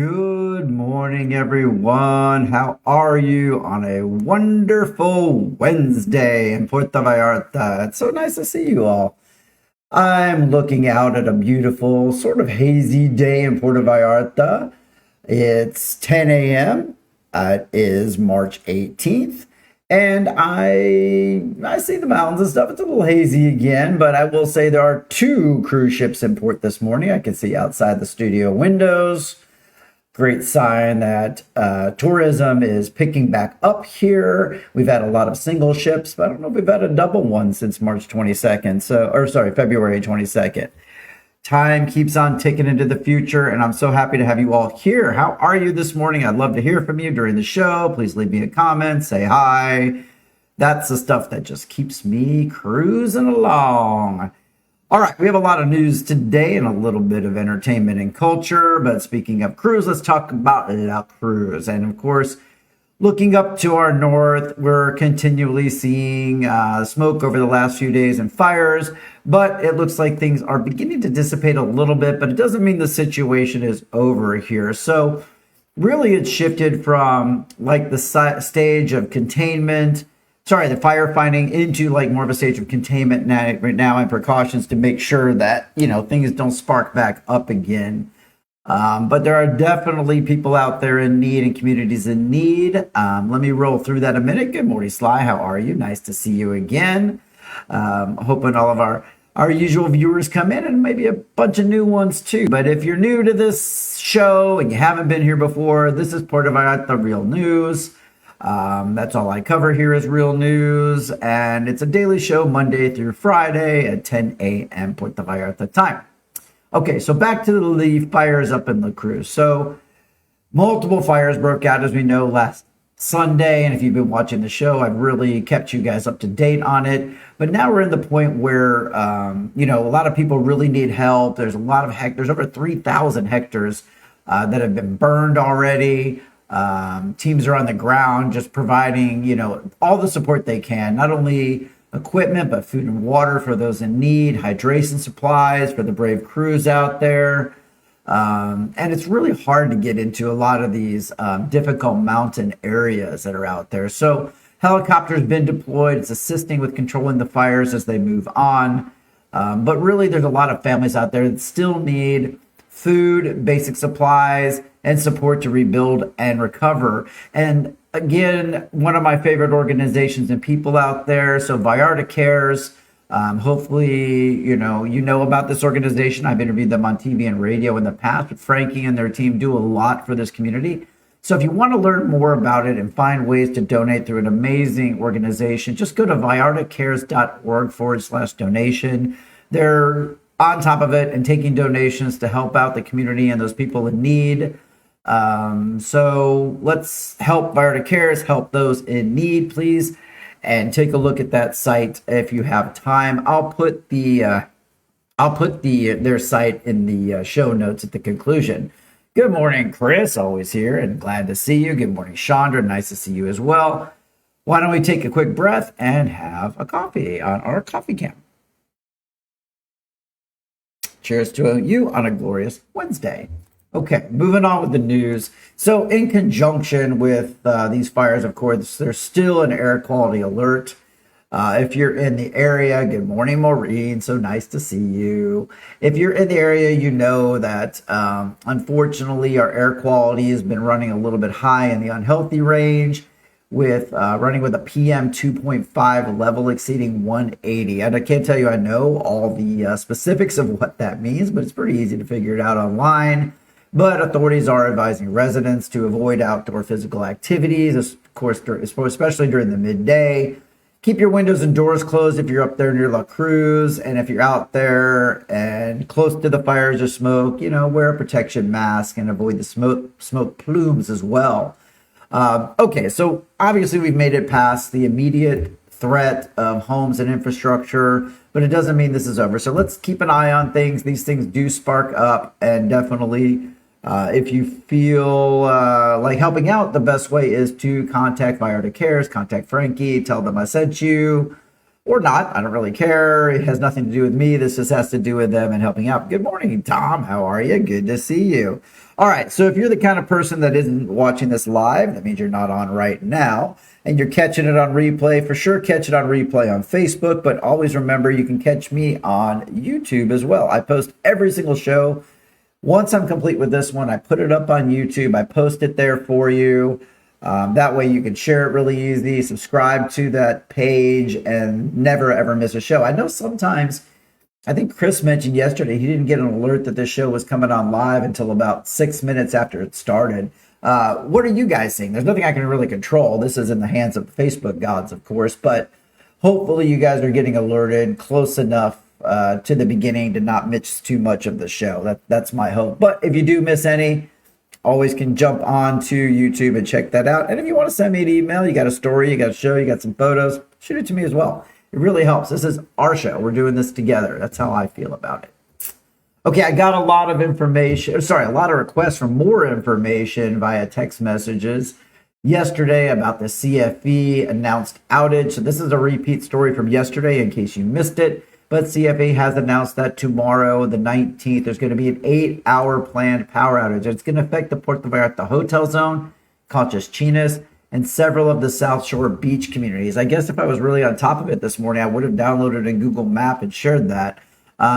Good morning, everyone. How are you on a wonderful Wednesday in Puerto Vallarta? It's so nice to see you all. I'm looking out at a beautiful, sort of hazy day in Puerto Vallarta. It's 10 a.m. It is March 18th, and I see the mountains and stuff. It's a little hazy again, but I will say there are two cruise ships in port this morning. I can see outside the studio windows. Great sign that tourism is picking back up here. We've had a lot of single ships, but I don't know if we've had a double one since March 22nd. February 22nd. Time keeps on ticking into the future, and I'm so happy to have you all here. How are you this morning? I'd love to hear from you during the show. Please leave me a comment, say hi. That's the stuff that just keeps me cruising along. All right, we have a lot of news today and a little bit of entertainment and culture. But speaking of cruise, let's talk about La Cruz. And of course, looking up to our north, we're continually seeing smoke over the last few days and fires. But it looks like things are beginning to dissipate a little bit, but it doesn't mean the situation is over here. So really, it's shifted from like the stage of containment. The firefighting into like more of a stage of containment right now and precautions to make sure that, things don't spark back up again. But there are definitely people out there in need and communities in need. Let me roll through that a minute. Good morning, Sly. How are you? Nice to see you again. Hoping all of our usual viewers come in and maybe a bunch of new ones too. But if you're new to this show and you haven't been here before, this is Puerto Vallarta Real News. That's all I cover here is real news, and it's a daily show Monday through Friday at 10 a.m. Puerto Vallarta time. Okay, so back to the fires up in La Cruz. So multiple fires broke out, as we know, last Sunday, and if you've been watching the show, I've really kept you guys up to date on it. But now we're in the point where, a lot of people really need help. There's a lot of there's over 3,000 hectares that have been burned already. Teams are on the ground just providing, all the support they can, not only equipment, but food and water for those in need, hydration supplies for the brave crews out there. And it's really hard to get into a lot of these difficult mountain areas that are out there. So helicopters been deployed. It's assisting with controlling the fires as they move on. But really, there's a lot of families out there that still need food, basic supplies, and support to rebuild and recover. And again, one of my favorite organizations and people out there. So Vallarta Cares. Hopefully, you know about this organization. I've interviewed them on TV and radio in the past, but Frankie and their team do a lot for this community. So if you want to learn more about it and find ways to donate through an amazing organization, just go to vallartacares.org/donation. They're on top of it and taking donations to help out the community and those people in need. So let's help Vallarta Cares, help those in need, please. And take a look at that site if you have time. I'll put their site in the show notes at the conclusion. Good morning, Chris. Always here and glad to see you. Good morning, Chandra. Nice to see you as well. Why don't we take a quick breath and have a coffee on our coffee can? Cheers to you on a glorious Wednesday. Okay, moving on with the news. So in conjunction with these fires, of course, there's still an air quality alert. If you're in the area, good morning, Maureen. So nice to see you. If you're in the area, you know that unfortunately our air quality has been running a little bit high in the unhealthy range, with running with a PM 2.5 level exceeding 180. And I can't tell you I know all the specifics of what that means, but it's pretty easy to figure it out online. But authorities are advising residents to avoid outdoor physical activities, of course, especially during the midday. Keep your windows and doors closed if you're up there near La Cruz. And if you're out there and close to the fires or smoke, wear a protection mask and avoid the smoke plumes as well. Okay, so obviously we've made it past the immediate threat of homes and infrastructure, but it doesn't mean this is over. So let's keep an eye on things. These things do spark up, and definitely if you feel like helping out, the best way is to contact Vallarta Cares, contact Frankie, tell them I sent you. or not. I don't really care. It has nothing to do with me. This just has to do with them and helping out. Good morning, Tom. How are you? Good to see you. All right. So if you're the kind of person that isn't watching this live, that means you're not on right now and you're catching it on replay. For sure, catch it on replay on Facebook. But always remember, you can catch me on YouTube as well. I post every single show. Once I'm complete with this one, I put it up on YouTube. I post it there for you. That way you can share it really easy, subscribe to that page, and never ever miss a show. I know sometimes, I think Chris mentioned yesterday, he didn't get an alert that this show was coming on live until about 6 minutes after it started. What are you guys seeing? There's nothing I can really control. This is in the hands of the Facebook gods, of course, but hopefully you guys are getting alerted close enough to the beginning to not miss too much of the show. That's my hope. But if you do miss any, always can jump on to YouTube and check that out. And if you want to send me an email, you got a story, you got a show, you got some photos, shoot it to me as well. It really helps. This is our show. We're doing this together. That's how I feel about it. Okay, I got a lot of a lot of requests for more information via text messages yesterday about the CFE announced outage. So this is a repeat story from yesterday in case you missed it. But CFE has announced that tomorrow, the 19th, there's going to be an 8-hour planned power outage. It's going to affect the Puerto Vallarta hotel zone, Conchas Chinas, and several of the South Shore beach communities. I guess if I was really on top of it this morning, I would have downloaded a Google map and shared that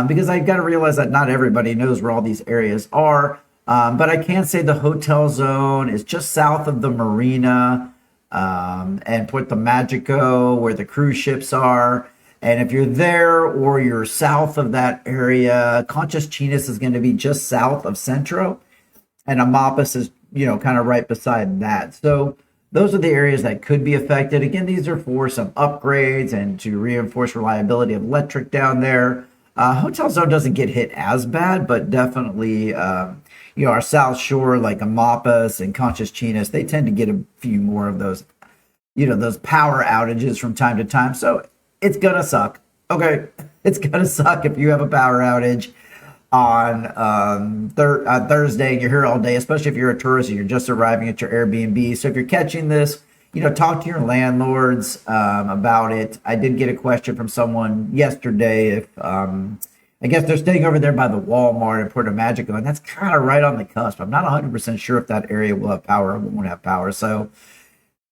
because I've got to realize that not everybody knows where all these areas are. But I can say the hotel zone is just south of the marina and Puerto Magico, where the cruise ships are. And if you're there or you're south of that area, Conchas Chinas is going to be just south of Centro, and Amapas is, kind of right beside that. So those are the areas that could be affected. Again, these are for some upgrades and to reinforce reliability of electric down there. Hotel zone doesn't get hit as bad, but definitely, our South Shore, like Amapas and Conchas Chinas, they tend to get a few more of those, those power outages from time to time. So it's going to suck. Okay. It's going to suck if you have a power outage on Thursday and you're here all day, especially if you're a tourist and you're just arriving at your Airbnb. So if you're catching this, talk to your landlords about it. I did get a question from someone yesterday if I guess they're staying over there by the Walmart in Puerto Magico, and that's kind of right on the cusp. I'm not 100% sure if that area will have power or won't have power. So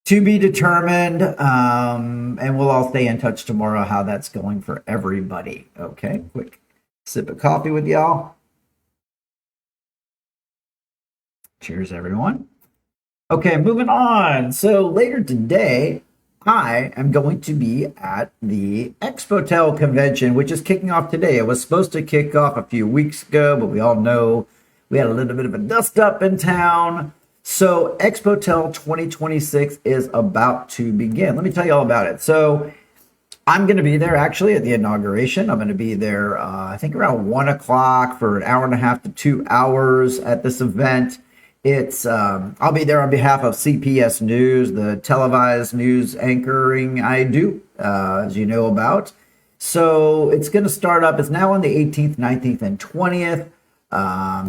to be determined, and we'll all stay in touch tomorrow how that's going for everybody. Okay, quick sip of coffee with y'all. Cheers, everyone. Okay, moving on. So later today, I am going to be at the Expotel convention, which is kicking off today. It was supposed to kick off a few weeks ago, but we all know we had a little bit of a dust up in town. So Expotel 2026 is about to begin. Let me tell you all about it. So I'm going to be there actually at the inauguration. I'm going to be there, I think around 1 o'clock for an hour and a half to 2 hours at this event. It's I'll be there on behalf of CPS News, the televised news anchoring I do, as you know about. So it's going to start up. It's now on the 18th, 19th, and 20th.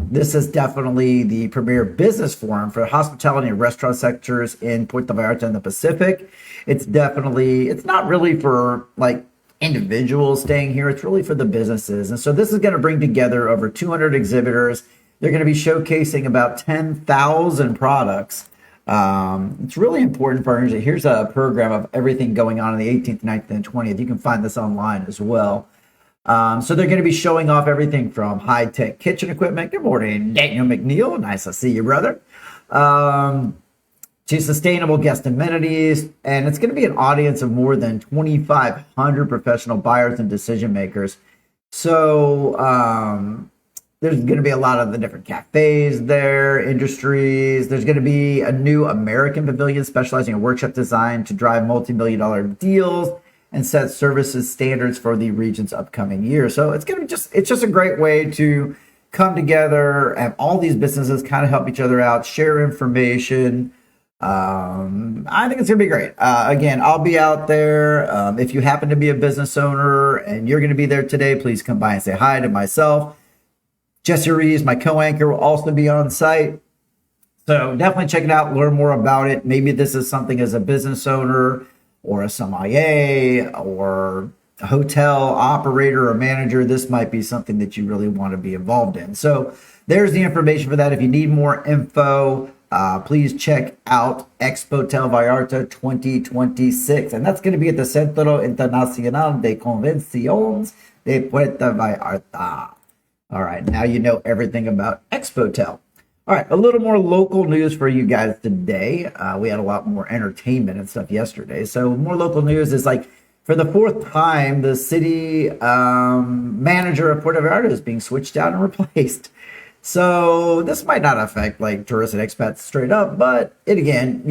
This is definitely the premier business forum for hospitality and restaurant sectors in Puerto Vallarta and the Pacific. It's not really for like individuals staying here. It's really for the businesses. And so this is going to bring together over 200 exhibitors. They're going to be showcasing about 10,000 products. It's really important for our industry. Here's a program of everything going on the 18th, 19th, and 20th. You can find this online as well. So they're going to be showing off everything from high-tech kitchen equipment. Good morning, Daniel McNeil. Nice to see you, brother. To sustainable guest amenities. And it's going to be an audience of more than 2,500 professional buyers and decision makers. So there's going to be a lot of the different cafes there, industries. There's going to be a new American pavilion specializing in workshop design to drive multi-million-dollar deals and set services standards for the region's upcoming year. So it's just a great way to come together, have all these businesses kind of help each other out, share information. I think it's gonna be great. Again, I'll be out there. If you happen to be a business owner and you're gonna be there today, please come by and say hi to myself. Jesse Reeves, my co-anchor, will also be on site. So definitely check it out, learn more about it. Maybe this is something as a business owner or a sommelier or a hotel operator or manager, this might be something that you really want to be involved in. So there's the information for that. If you need more info, please check out Expo Tel Vallarta 2026. And that's going to be at the Centro Internacional de Convenciones de Puerto Vallarta. All right, now you know everything about Expo Tel. All right, a little more local news for you guys today. We had a lot more entertainment and stuff yesterday. So more local news is like, for the fourth time, the city manager of Puerto Vallarta is being switched out and replaced. So this might not affect like tourists and expats straight up, but again,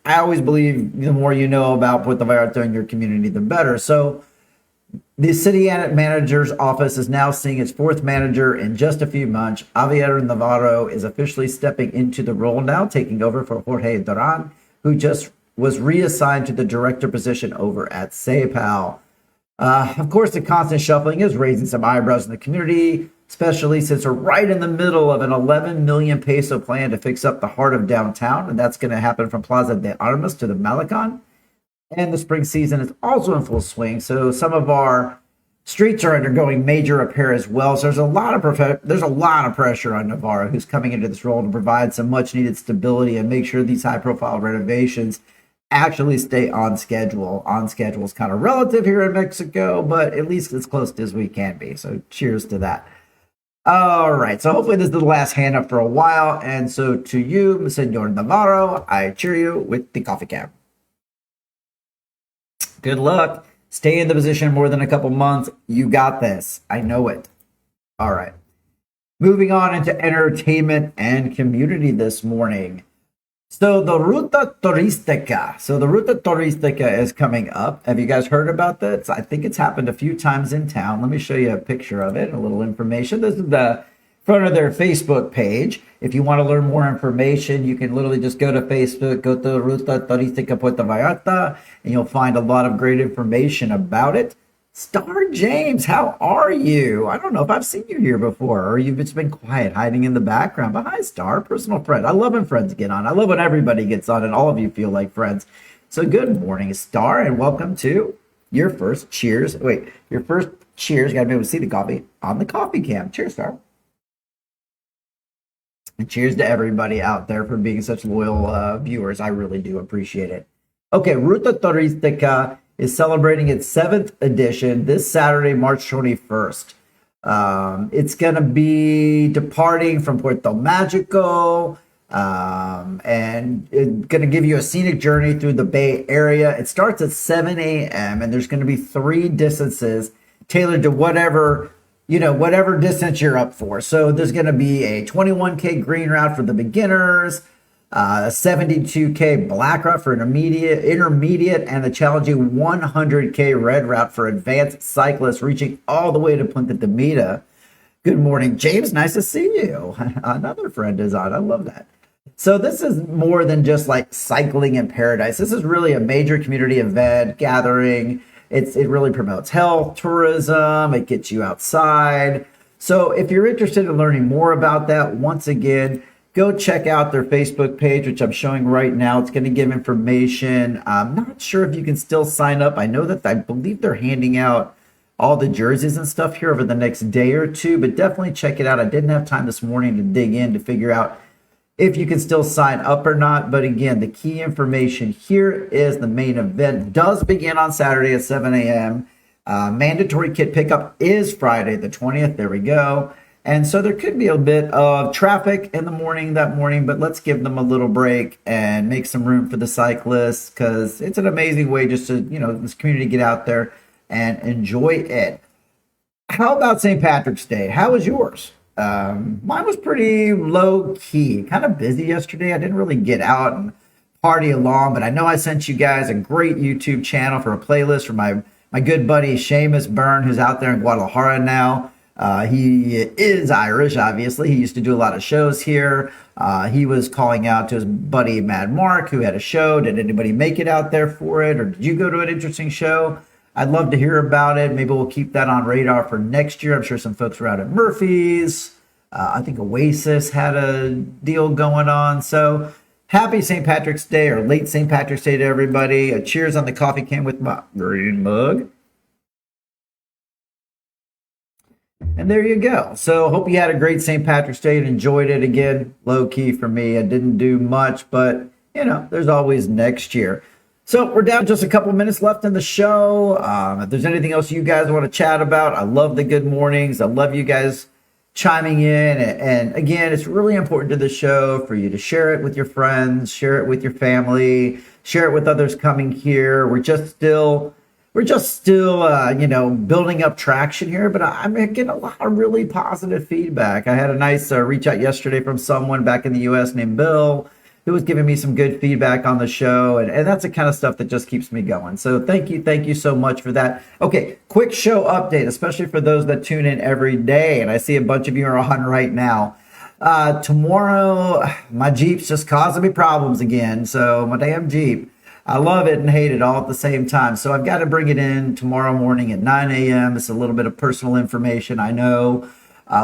I always believe the more you know about Puerto Vallarta and your community, the better. So the city manager's office is now seeing its fourth manager in just a few months. Javier Navarro is officially stepping into the role now, taking over for Jorge Duran, who just was reassigned to the director position over at SEPAL. Of course, the constant shuffling is raising some eyebrows in the community, especially since we're right in the middle of an 11 million peso plan to fix up the heart of downtown, and that's going to happen from Plaza de Armas to the Malecon. And the spring season is also in full swing, so some of our streets are undergoing major repair as well. So there's a lot of pressure on Navarro, who's coming into this role to provide some much needed stability and make sure these high profile renovations actually stay on schedule. On schedule is kind of relative here in Mexico, but at least as close as we can be. So cheers to that. All right, so hopefully this is the last hand up for a while. And so to you, Senor Navarro, I cheer you with the coffee can. Good luck. Stay in the position more than a couple months. You got this. I know it. All right. Moving on into entertainment and community this morning. So the Ruta Turística. The Ruta Turística is coming up. Have you guys heard about this? I think it's happened a few times in town. Let me show you a picture of it, a little information. This is the front of their Facebook page. If you want to learn more information, you can literally just go to Facebook, go to Ruta Turística Puerto Vallarta, and you'll find a lot of great information about it. Star James, how are you? I don't know if I've seen you here before, or you've just been quiet, hiding in the background. But hi, Star, personal friend. I love when friends get on. I love when everybody gets on, and all of you feel like friends. So good morning, Star, and welcome to your first cheers. Wait, your first cheers. Got to be able to see the coffee on the coffee cam. Cheers, Star. And cheers to everybody out there for being such loyal viewers. I really do appreciate it. Okay, Ruta Turística is celebrating its 7th edition this Saturday, March 21st. It's going to be departing from Puerto Magico, and it's going to give you a scenic journey through the Bay Area. It starts at 7 a.m., and there's going to be 3 distances tailored to whatever distance you're up for. So there's going to be a 21K green route for the beginners, a 72K black route for intermediate, and the challenging 100K red route for advanced cyclists, reaching all the way to Punta de Mita. Good morning, James. Nice to see you. Another friend is on. I love that. So this is more than just like cycling in paradise. This is really a major community event gathering. It really promotes health, tourism. It gets you outside. So if you're interested in learning more about that, once again, go check out their Facebook page, which I'm showing right now. It's going to give information. I'm not sure if you can still sign up. I believe they're handing out all the jerseys and stuff here over the next day or two, but definitely check it out. I didn't have time this morning to dig in to figure out if you can still sign up or not. But again, the key information here is the main event does begin on Saturday at 7 a.m. Mandatory kit pickup is Friday the 20th. There we go. And so there could be a bit of traffic in the morning that morning, but let's give them a little break and make some room for the cyclists, because it's an amazing way just to, this community get out there and enjoy it. How about St. Patrick's Day? How was yours? Mine was pretty low key, kind of busy yesterday. I didn't really get out and party along, but I know I sent you guys a great YouTube channel for a playlist for my good buddy Seamus Byrne, who's out there in Guadalajara now. He is Irish, obviously. He used to do a lot of shows here. He was calling out to his buddy Mad Mark, who had a show. Did anybody make it out there for it? Or did you go to an interesting show? I'd love to hear about it. Maybe we'll keep that on radar for next year. I'm sure some folks were out at Murphy's. I think Oasis had a deal going on. So Happy St. Patrick's Day or late St. Patrick's Day to everybody. A cheers on the coffee can with my green mug. And there you go. So hope you had a great St. Patrick's Day and enjoyed it. Again, low key for me. I didn't do much, but there's always next year. So we're down to just a couple minutes left in the show. If there's anything else you guys want to chat about, I love the good mornings. I love you guys chiming in. And again, it's really important to the show for you to share it with your friends, share it with your family, share it with others coming here. We're just still building up traction here, but I'm getting a lot of really positive feedback. I had a nice reach out yesterday from someone back in the US named Bill, who was giving me some good feedback on the show. And that's the kind of stuff that just keeps me going. So thank you so much for that. Okay, quick show update, especially for those that tune in every day. And I see a bunch of you are on right now. Tomorrow, my Jeep's just causing me problems again. So my damn Jeep, I love it and hate it all at the same time. So I've got to bring it in tomorrow morning at 9 a.m. It's a little bit of personal information, I know.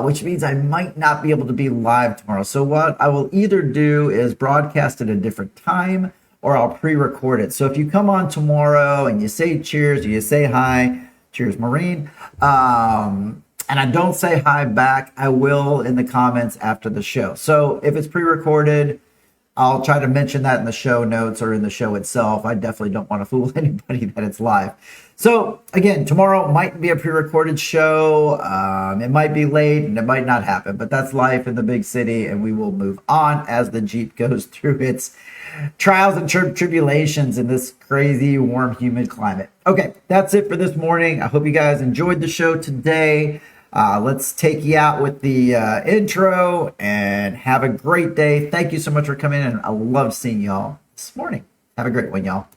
Which means I might not be able to be live tomorrow. So what I will either do is broadcast at a different time or I'll pre-record it. So if you come on tomorrow and you say cheers or you say hi, cheers, Maureen, and I don't say hi back, I will in the comments after the show. So if it's pre-recorded, I'll try to mention that in the show notes or in the show itself. I definitely don't want to fool anybody that it's live. So again, tomorrow might be a pre-recorded show. It might be late and it might not happen, but that's life in the big city, and we will move on as the Jeep goes through its trials and tribulations in this crazy, warm, humid climate. Okay, that's it for this morning. I hope you guys enjoyed the show today. Let's take you out with the intro and have a great day. Thank you so much for coming in. I love seeing y'all this morning. Have a great one, y'all.